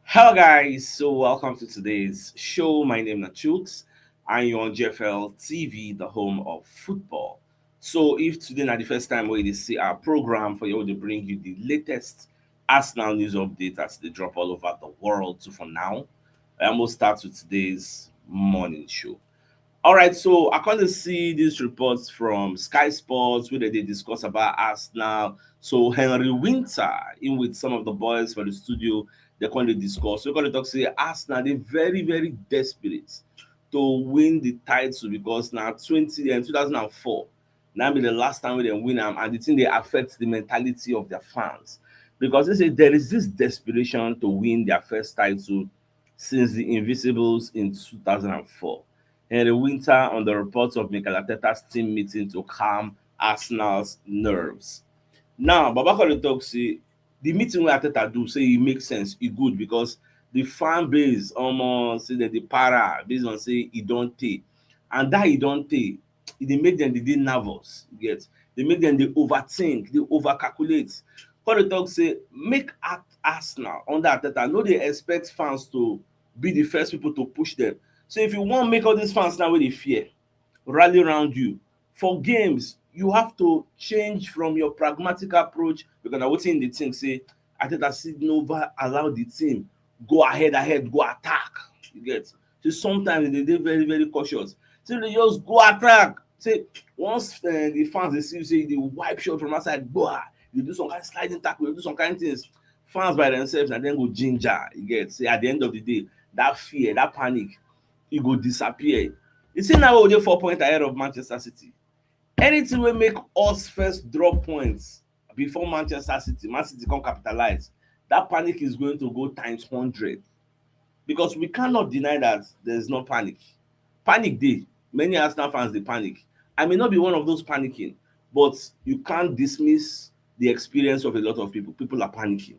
Hello guys, so welcome to today's show. My name is CHUKS and you're on GFL TV, the home of football. So if today is the first time where you see our program for you to bring you the latest Arsenal news update as they drop all over the world. So for now, I'm gonna start with today's morning show. All right, so I kind of see these reports from Sky Sports where they discuss about Arsenal. So Henry Winter, in with some of the boys for the studio, they kind of discuss. So we kind of talk say Arsenal, they very desperate to win the title because now 2004, now be the last time we they win them, and the thing they affect the mentality of their fans because they say there is this desperation to win their first title since the Invisibles in 2004. And the winter on the reports of Mikel Arteta's team meeting to calm Arsenal's nerves. Now, Babakole talk say the meeting wey Arteta do say e make sense, e good because the fan base almost say that the para based on say e don tey, and that e don tey, e dey make dem dey nervous, you get, dey make dem dey overthink, dey over calculate. Come dey talk say make Arsenal under Arteta no dey expect fans to be the first people to push dem. So if you wan make all these fans now wey dey fear rally around you for games, you have to change from your pragmatic approach because na wetin dey think say Arteta still nova allow the team go ahead go attack, you get. So sometimes they dey very cautious, so they just go attack. Say once the fans dey see you say you dey wipe shot from outside gboah, you do some kind sliding tackle, you do some kind things, fans by themselves na dem go ginger, you get. Say at the end of the day that fear, that panic, e go disappear. You see now we dey 4 points ahead of Manchester City. Anything wey make us first drop points before Manchester City, Man City come capitalize, that panic is going to go times 100 because we cannot deny that there is no panic. Panic dey, many Arsenal fans dey panic. I may not be one of those panicking, but you can't dismiss the experience of a lot of people. People are panicking.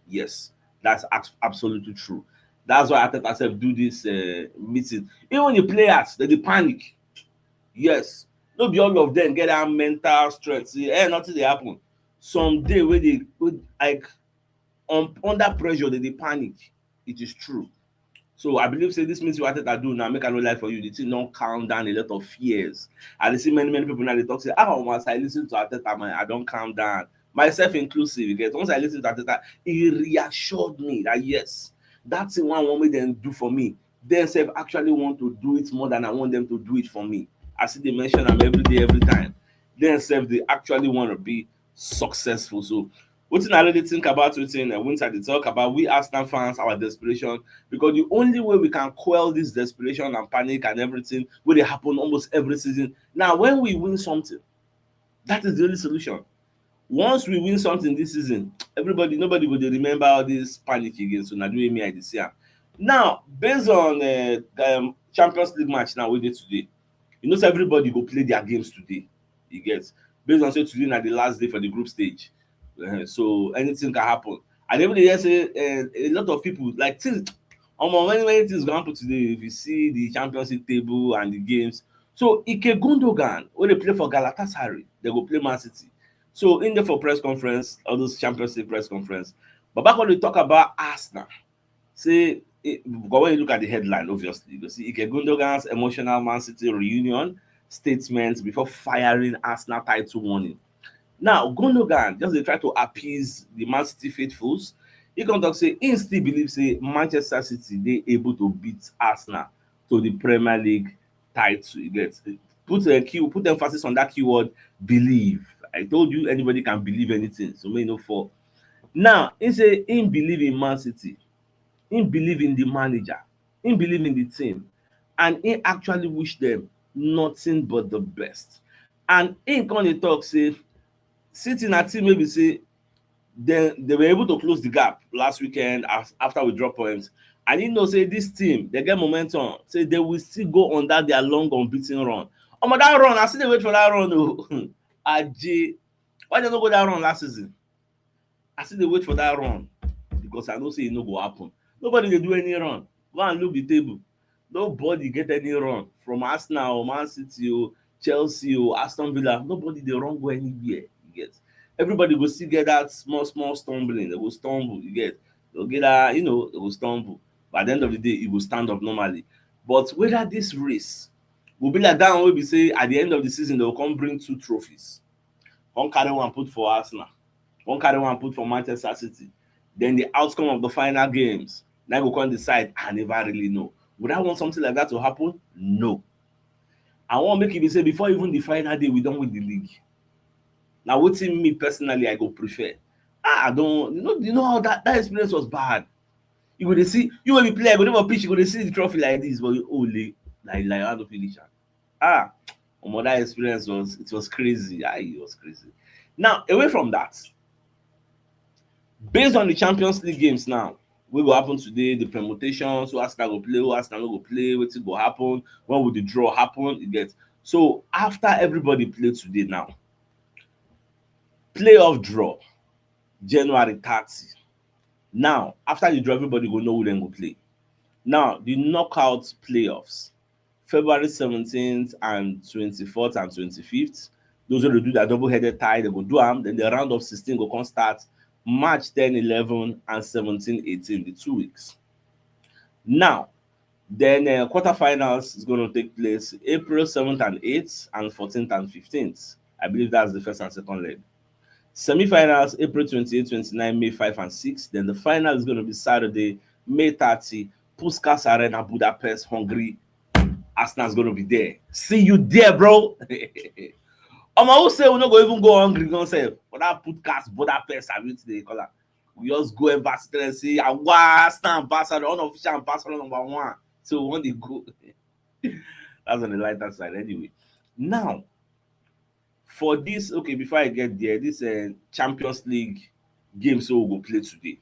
Yes, that's absolutely true. That's why Arteta sef do this meeting. Even the players, dem dey panic. Yes, no be all of them get that mental strength say nothing dey happen. Some dey wey dey like under pressure dem dey panic. It is true. So I believe say this meeting wey Arteta do now, make I no lie for you, the thing don calm down a lot of fears. I dey see many people now dey talk say once I lis ten to Arteta, man, I don calm down, myself inclusive, you get. Once I lis ten to Arteta, e reassured me that yes, that thing wey I want make dem do for me, dem sef actually want to do it more than I want them to do it for me. I see dey mention am every day every time. Dem sef dey actually want to be successful. So wetin I really think about wetin Winter dey talk about, we Arsenal fans, our desperation, because the only way we can quell this desperation and panic and everything wey dey happen almost every season, now when we win something, that is the only solution. Once we win something this season, nobody go dey remember all this panic again. So na the way me I dey see am. Now based on Champions League match now wey dey today, you know say everybody go play their games today, you get. Based on say today na the last day for the group stage, so anything can happen. And even dey hear say a lot of people like things many things go happen today if you see the Champions League table and the games. So Ike Gundogan wey dey play for Galatasaray, they go play Man City. So in there for press conference, all those Champions League press conference, but back when they talk about Arsenal, say but when you look at the headline, obviously you see Ike Gundogan's emotional Man City reunion statement before firing Arsenal title warning. Now Gundogan just dey try to appease the Man City faithfuls. He come talk say im still believe say Manchester City dey able to beat Arsenal to the Premier League title. You get, put emphasis on that keyword believe. I told you anybody can believe anything, so may no fall. Now he say im believe in Man City, im believe in the manager, im believe in the team, and im actually wish dem nothing but the best. And im come dey talk say City na team wey be say they were able to close the gap last weekend after we drop points, and you know say this team they get momentum, say they will still go on that their long unbeaten run. That run I still dey wait for that run o. Aje, why dem no go that run last season? I still dey wait for that run because I know say e no go happen. Nobody dey do any run. Go and look the table, nobody get any run from Arsenal o, Man City o, Chelsea o, Aston Villa. Nobody dey run go anywhere, you get. Everybody go still get that small stumbling, they go stumble, you get. They'll get a, they will stumble. But at the end of the day, it will stand up normally. But whether this race will be like that one wey be say at the end of the season they will come bring 2 trophies. One carry one put for Arsenal, one carry one put for Manchester City. Then the outcome of the final games, na go come decide. I never really know. Would I want something like that to happen? No. I wan make e be say before even the final day we don win the league. Na wetin me personally I go prefer. I don how that experience was bad. You go dey see you wey be player go dey for pitch, you go dey see the trophy like this, but you only like how to finish am. Omo, that experience was crazy. It was crazy. Now away from that, based on the Champions League games now wey go happen today, the permutations, who Arsenal go play, who Arsenal no go play, wetin go happen, when will the draw happen, you get. So after everybody play today now, playoff draw January 30. Now after the draw, everybody go know who dem go play. Now the knockout playoffs, February 17th and 24th and 25th. Those wey dey do their double-headed tie, they go do am. Then the round of 16 go come start March 10, 11 and 17, 18, the 2 weeks. Now, then quarterfinals is going to take place April 7th and 8th and 14th and 15th. I believe that's the first and second leg. Semi-finals April 28, 29, May 5 and 6. Then the final is going to be Saturday, May 30, Puskas Arena, Budapest, Hungary. Arsenal's going to be there. See you there, bro. Who say we no go even go hungry gon sef for that podcast Budapest abi wetin dey call am. We just go ambassador and say Arsenal ambassador, unofficial ambassador #1. So we wan dey go. That's on the lighter side anyway. Now, for this, okay, before I get there, this Champions League game so we go play today.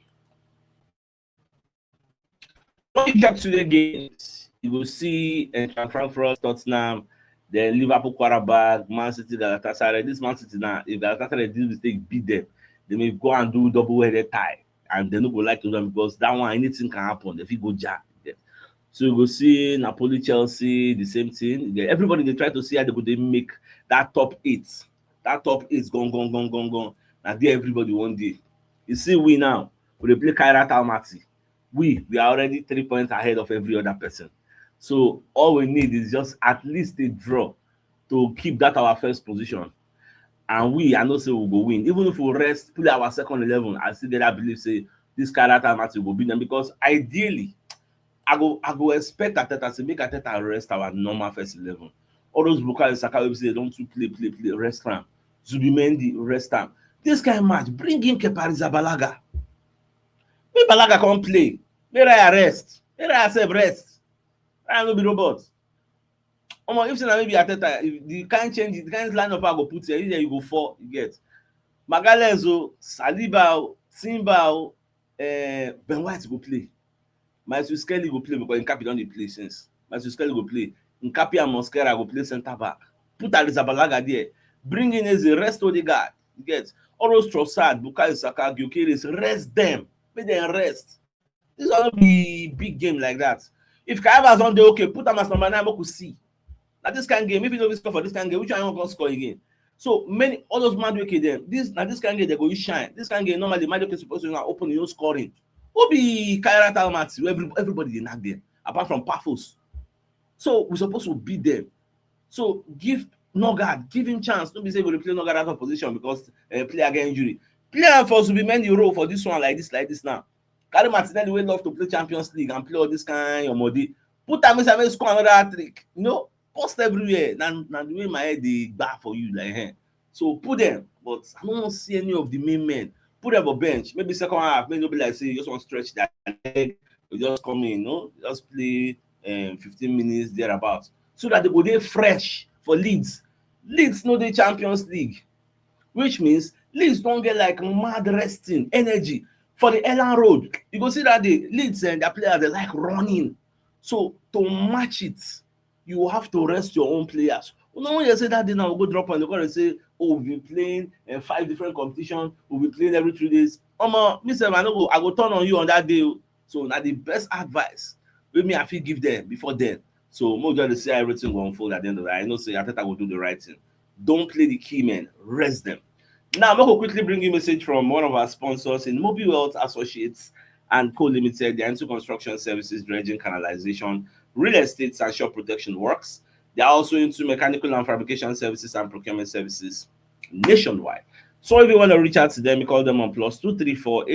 When you check today games, you go see Frankfurt, Tottenham, then Liverpool quarterback, Man City, Galatasaray. This Man City now, if Galatasaray do mistake beat them, they may go and do double-headed tie, and they no go like to them because that one anything can happen. If you go jack, yeah. So you go see Napoli, Chelsea, the same thing. Yeah. Everybody they try to see how they make that top 8. That top 8 gone. Now there everybody one day. You see we now, we play Kairat Almaty. We are already 3 points ahead of every other person. So all we need is just at least a draw to keep that our first position. And I know say we go win. Even if we rest, play our second 11, I still get that belief say this character match will beat them, because ideally, I go expect Arteta to make Arteta rest our normal first 11. All those Bukayo Saka wey say don't play, rest am. Zubimendi, rest am. This kind of match, bring in Kepa Arrizabalaga. Make Balaga come play. Make Raya rest. Make Raya sef rest. I no be robot. If say na maybe Arteta, if the kind change, the kind lineup I go put here, you go 4, you get. Magalhaes o, Saliba o, Timber o, Ben White go play. Matthew Skelly go play because Nkapi don dey play since. Matthew Skelly go play. Nkapi and Mosquera go play centre back. Put Arrizabalaga there. Bring in Eze, rest Odegaard. You get. All those Trossard, Bukayo Saka, Gyökeres, rest them. Make them rest. This will not be big game like that. If Kai Havertz don dey okay, put am as number 9, make we see. Na this kind of game, if you don't score for this kind of game, which one you wan score again? So many all those Madueke them. This kind of game they go shine. This kind of game normally Madueke supposed to open your scoring. Who be Kairat Almaty? Everybody dey knack them, apart from Pafos. So we supposed to beat them. So give Nogard, give him chance. Don't be say we play Nogard out of position because player get injury. Player for Zubimendi role for this one like this now. Carry Martinelli wey love to play Champions League and play all this kind of modi. Put am inside and score another trick. Post everywhere. Now the way my head dey gba for you like So put them, but I don't see any of the main men. Put them on bench. Maybe second half, maybe be like say you just want to stretch that leg, you just come in, just play 15 minutes thereabouts. So that they go dey fresh for Leeds. Leeds no dey Champions League, which means Leeds don't get like mad resting energy. For the Ellen Road, you go see that the Leeds and their players they like running. So to match it, you have to rest your own players. When you say that day now, we go drop on the call and say, oh, we've been playing 5 different competitions, we'll be playing every 3 days. Me say, I go turn on you on that day. So now the best advice with me I feel give them before then. So more just say everything will unfold at the end of the day. I know say Arteta will do the right thing. Don't play the key men, rest them. Now, I'm going to quickly bring you a message from one of our sponsors in Mobile Wealth Associates. and Co Limited. They are into construction services, dredging, canalization, real estate, and shore protection works. They are also into mechanical and fabrication services and procurement services nationwide. So if you want to reach out to them, you call them on +234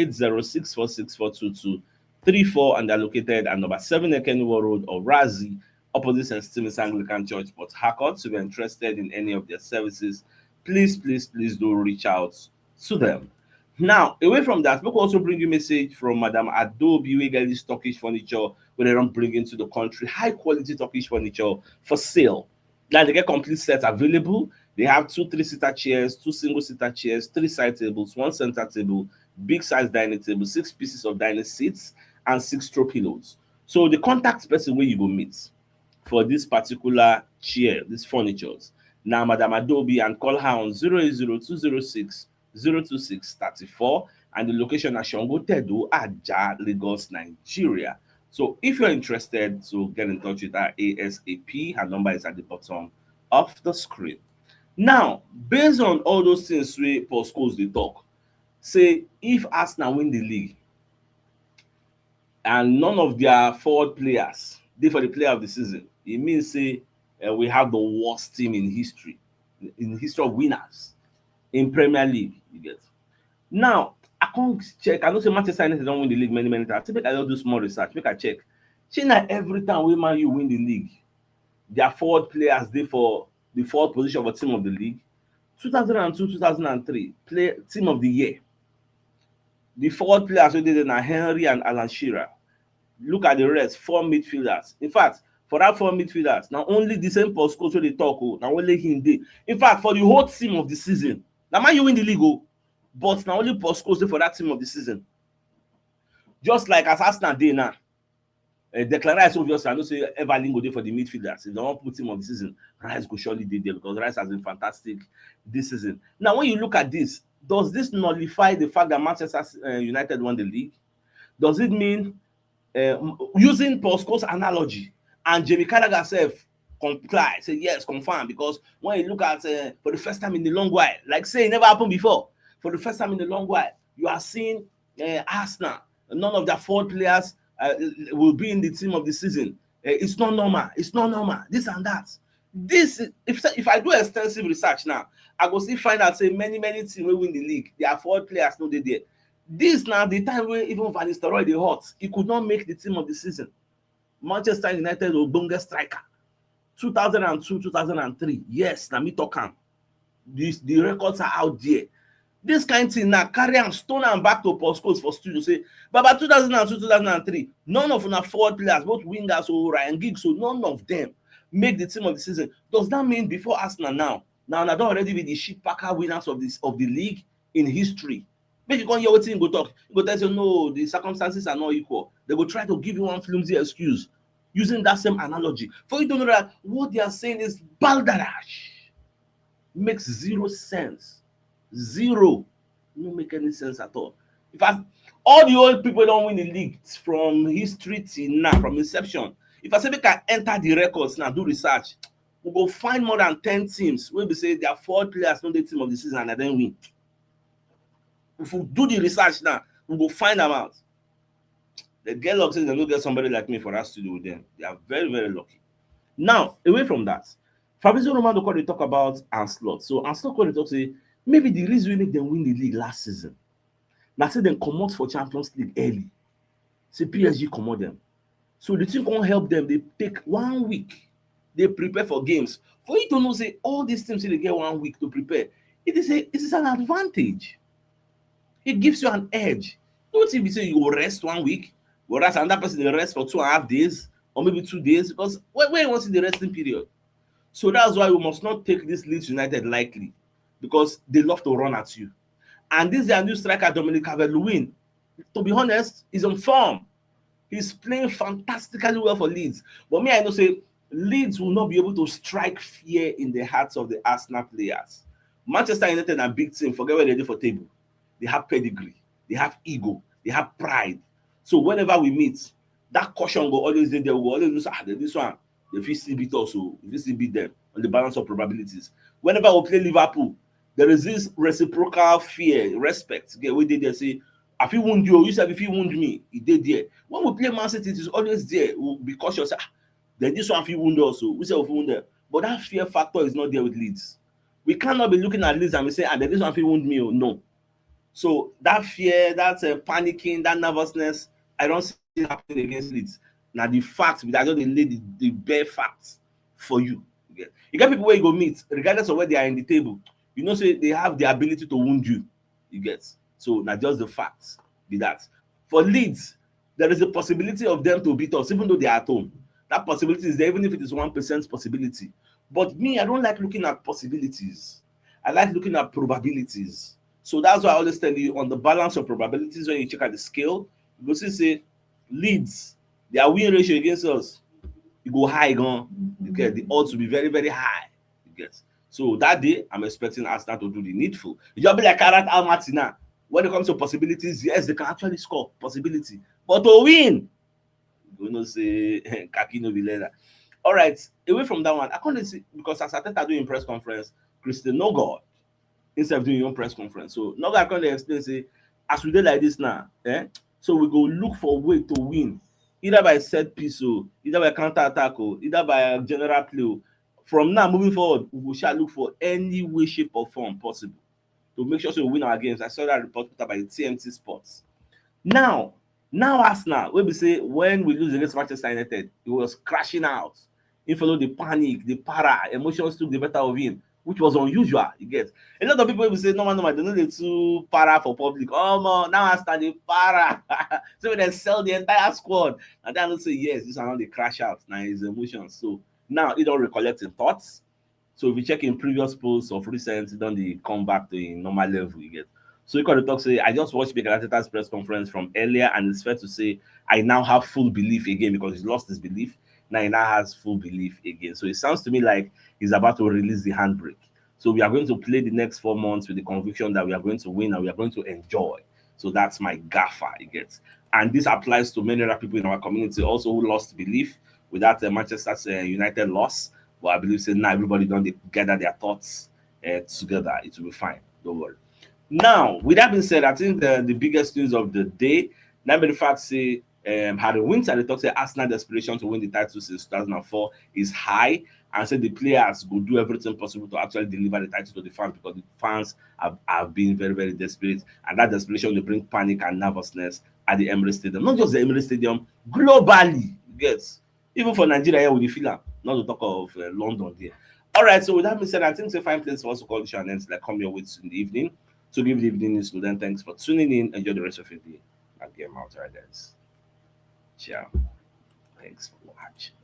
8064642234, and they're located at number 7 Ekeniwa Road or Razi, opposite St. Stephen's Anglican Church, Port Harcourt. So if you're interested in any of their services, please do reach out to them. Now, away from that, we can also bring you a message from Madam Adobe. We get this Turkish furniture where they don't bring into the country high quality Turkish furniture for sale. Now they get complete sets available. They have 2 3-seater chairs, 2 single-seater chairs, 3 side tables, 1 center table, big size dining table, 6 pieces of dining seats, and 6 throw pillows. So the contact person where you go meet for this particular chair, these furnitures. Now, Madam Adobe, and call her on 080 026 34, and the location at Shango Tedo, Aja, Lagos, Nigeria. So if you're interested, so get in touch with her ASAP. Her number is at the bottom of the screen. Now, based on all those things we postcodes they talk, say if Arsenal win the league and none of their forward players dey for the player of the season, it means say we have the worst team in history of winners in Premier League. You get. Now, I can't check. I know say Manchester United don't win the league many times. Make I just do small research. Make I check. See na every time we Man U win the league, their forward players dey for the fourth position of a team of the league. 2002, 2003, team of the year. The forward players wey dey there na Henry and Alan Shearer. Look at the rest, 4 midfielders. In fact, for that 4 midfielders, now only the same postcode wey dey talk now only him dey. In fact, for the whole team of the season, na Man U win the league but now only postcode dey for that team of the season. Just like as Arsenal dey now, Declan Rice obviously I know say Everling go dey for the midfielders. If they wan put team of the season, Rice go surely dey there because Rice has been fantastic this season. Now, when you look at this, does this nullify the fact that Manchester United won the league? Does it mean using postcode's analogy, and Jamie Carragher sef comply, say yes, confirm, because when you look at for the first time in a long while, like say it never happened before, for the first time in a long while, you are seeing Arsenal, none of their forward players will be in the team of the season. It's not normal. It's not normal. This and that. This, if I do extensive research now, I go still find out say many teams will win the league. Their forward players no dey there. This now the time where even Van Nistelrooy dey hot, he could not make the team of the season. Manchester United ogbonge striker, 2002, 2003. Yes, na me talk am. The records are out there. This kind of thing now carry am stone am back to postcodes for studio say, but by 2002, 2003, none of una forward players, both wingers or Ryan Giggs, so none of them make the team of the season. Does that mean before Arsenal now don't already be the shit packer winners of the league in history? Make you come hear wetin go talk. You go tell you no, the circumstances are not equal. They go try to give you one flimsy excuse using that same analogy for you to know that what they are saying is balderdash. Makes zero sense. Zero. No make any sense at all. In fact, all the old people don't win the league from history till now, from inception. If I say make I enter the records now, do research, we go find more than 10 teams where we say there are 4 players on the team of the season and I then win. If we do the research now, we go find them out. The get luck says they don't get somebody like me for us to do with them. They are very lucky. Now, away from that, Fabrizio Romano called to talk about Anslot. So Anslot called to talk say maybe the reason we make them win the league last season. Now say them come out for Champions League early. Say PSG come out them. So the team can't help them. They take 1 week. They prepare for games. For you to know, say all these teams say they get 1 week to prepare. It is an advantage. It gives you an edge. Don't you say you will rest 1 week, whereas another person will rest for 2.5 days or maybe 2 days, because where you want to see the resting period. So that's why we must not take this Leeds United lightly, because they love to run at you. And this is their new striker, Dominic Calvert-Lewin. To be honest, he's on form. He's playing fantastically well for Leeds. But me, I know say Leeds will not be able to strike fear in the hearts of the Arsenal players. Manchester United are a big team. Forget what they do for table. They have pedigree. They have ego. They have pride. So whenever we meet, that caution will always be there. We will always say, this one, if we still beat us, if we still beat them on the balance of probabilities. Whenever we play Liverpool, there is this reciprocal fear, respect. Okay, we did they say, I feel wound you, you said if you wound me, it did there. When we play Man City, it is always there. We'll be cautious. Then this one feel wound also. We say we feel wounded. But that fear factor is not there with Leeds. We cannot be looking at Leeds and we say, then this one feel wound me. Oh, no. So that fear, that panicking, that nervousness, I don't see it happening against Leeds. Now the facts, I just lay the bare facts for you. You get people where you go meet, regardless of where they are in the table. You know, say they have the ability to wound you. You get. So now just the facts be that. For Leeds, there is a possibility of them to beat us, even though they are at home. That possibility is there, even if it is 1% possibility. But me, I don't like looking at possibilities. I like looking at probabilities. So that's why I always tell you on the balance of probabilities, when you check out the scale, you go see say Leeds, their win ratio against us, you go high gan. You get the odds will be very, very high. You get. So that day, I'm expecting Arsenal to do the needful. You just be like Karat Almaty now. When it comes to possibilities, yes, they can actually score possibility. But to win, you know, say Kaki no be leather. All right, away from that one, I can't see because as Arteta doing press conference, Christian no God instead of doing your own press conference. So now I can't explain say as we did like this now, so we go look for a way to win, either by set piece or either by counter attack or either by general play. From now moving forward, we shall look for any way, shape, or form possible to make sure so we win our games. I saw that report put up by the TMT Sports. Now, Arsenal, wey be say when we lose against Manchester United, he was crashing out. He followed the panic, the para, emotions took the better of him, which was unusual. You get a lot of people will say, no, they no dey too para for public. Oh man, now Arsenal dey para. So when they sell the entire squad, and then they say, yes, this one dey crash out. Now his emotions. So now he don't recollect his thoughts. So if you check in previous posts of recent, he don't dey come back to a normal level. You get. So you got to talk say, I just watched Mikel Arteta's press conference from earlier, and it's fair to say I now have full belief again because he's lost his belief. Now he now has full belief again. So it sounds to me like he's about to release the handbrake. So we are going to play the next 4 months with the conviction that we are going to win and we are going to enjoy. So that's my gaffer, you get. And this applies to many other people in our community also who lost belief with that Manchester United loss. But I believe say now everybody don't gather their thoughts together. It will be fine. Don't worry. Now, with that being said, I think the biggest news of the day, now the fact say Harry Winter, they talk say Arsenal desperation to win the title since 2004 is high, and say the players will do everything possible to actually deliver the title to the fans because the fans have been very, very desperate, and that desperation will bring panic and nervousness at the Emirates Stadium. Not just the Emirates Stadium, globally, yes. Even for Nigeria, here with the feel not to talk of London there. All right, so with that being said, I think it's a fine place for us to call the show and then like come your way in the evening. So give the evening news to them. Thanks for tuning in. Enjoy the rest of your day. And get out, right, guys. Ciao. Thanks for watching.